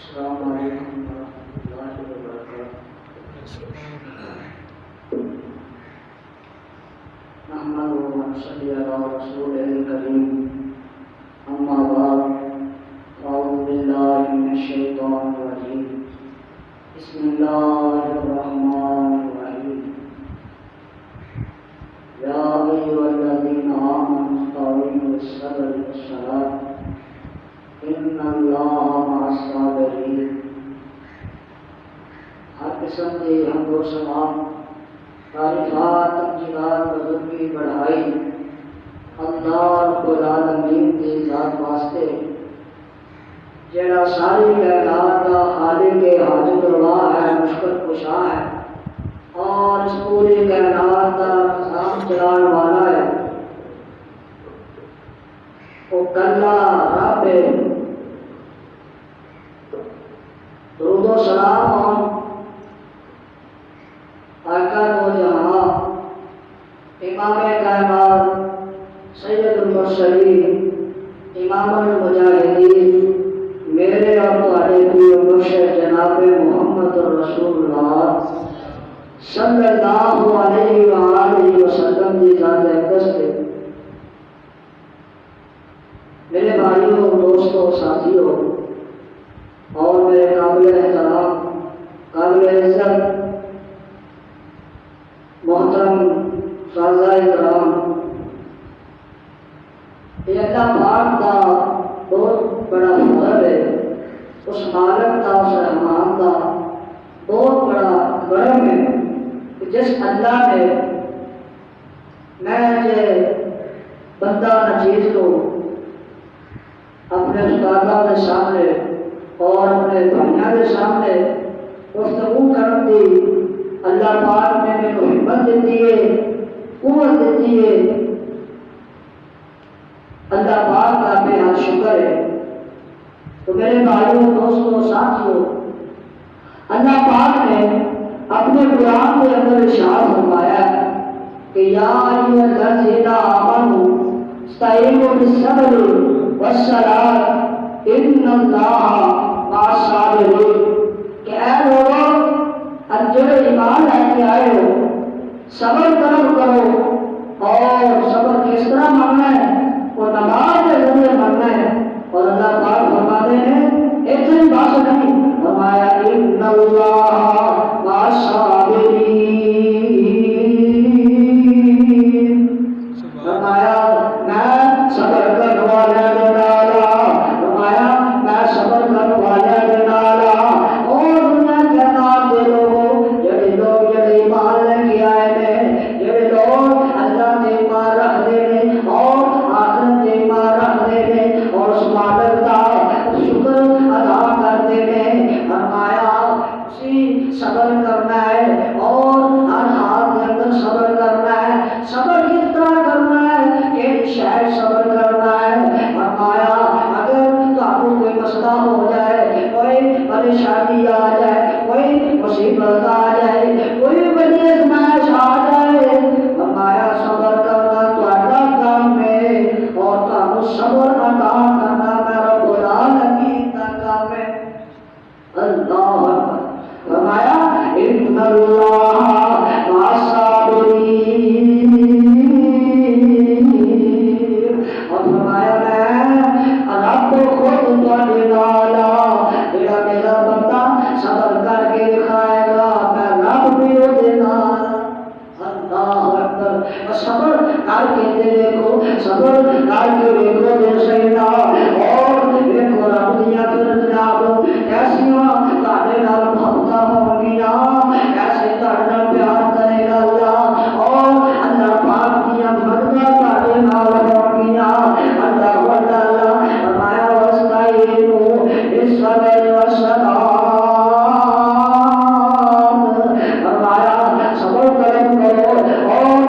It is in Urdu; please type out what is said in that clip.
السلام علیکم ورحمۃ اللہ وبرکاتہ۔ نحمده ونصلي على رسوله الكريم، أما بعد، أعوذ بالله من الشيطان الرجيم، بسم الله الرحمن الرحيم، يا أيها الذين آمنوا استعينوا بالصبر والصلاة إن الله مع الصابرين۔ ہر قسم کی حمد و ثنا، تعریفات، تمجیدات، بزرگی، بڑھائی اللہ رب العالمین کی ذات واسطے جڑا ساری کائنات کا خالق حاجت روا ہے، مشکل کشا ہے اور اس پوری کائنات کا نظام چلانے والا ہے۔ وہ کلا رب ہے۔ درود و سلام اور آقا دو جہاں، امام کائنات، سید المرسلین، امام المجاہدین، میرے اور تمہارے پیر مرشد جناب محمد رسول اللہ صلی اللہ علیہ وآلہ وسلم کی ذات اقدس پہ۔ میرے بھائیوں، دوستوں، ساتھیوں اور میرے قابل احترام، قابل عزت محترم سازہ کرام، یہ اللہ پاک کا بہت بڑا فضل ہے، اس مالک کا، اس رحمان کا بہت بڑا کرم ہے کہ جس اللہ نے میں یہ بندہ نچیز کو اپنے استادہ کے سامنے اور اپنے بھائیوں کے سامنے گفتگو کرن دی اللہ پاک نے میرے ہمت دیتی ہے، قوت دیتی ہے۔ اللہ پاک کا بے حد شکر ہے۔ تو میرے بھائیوں، دوستوں، ساتھیوں، اللہ پاک نے اپنے قرآن کے اندر ارشاد فرمایا کہ یا ایھا الذین آمنوا استعینوا بالصبر والصلاۃ ان اللہ مع الصابرین، کہ اے لوگوں جو ایمان لے کے آئے ہو، صبر کرو اور صبر کس طرح ماننا ہے؟ وہ نماز کے ذریعے ماننا ہے۔ اور اللہ پاک فرماتے ہیں ایک دن بات نہیں، فرمایا ان اللہ مع الصابرین، فرمایا میں صبر کرنے والے دلالا، فرمایا میں صبر کرنے والے دلالا۔ اور دنیا کے نام دے لوگوں، جڑے لوگ جڑے ایمان لے کے آئے ہیں، جڑے لوگ اللہ نے ایمان رکھ دے ہیں اور آخرت نے ایمان رکھ دے ہیں اور اس مالک کا شکر ادا کرتے ہیں، فرمایا اسی صبر کرنا ہے اور ہر حال کے اندر صبر کرنا ہے۔ صبر کس طرح کرنا ہے؟ کہ شاید صبر کرنا ہے، فرمایا اگر آپ کوئی مسئلہ ہو جائے، کوئی پریشانی آ جائے، کوئی مصیبت آ جائے، کوئی بڑی آزمائش آ جائے، فرمایا صبر کرنا تمہارا کام ہے اور تم صبر ادا کرنا میرا رب العالمین کا کام ہے۔ اللہ اکبر۔ فرمایا ان اللہ مع الصابرین، اور فرمایا میں رب خود تمہارے نال، میرا بندہ صبر کر کے دکھائے گا، میں رب بھی وہ نال۔ اللہ اکبر۔ صبر کر کے دیکھو، صبر کر کے دیکھو، سیدنا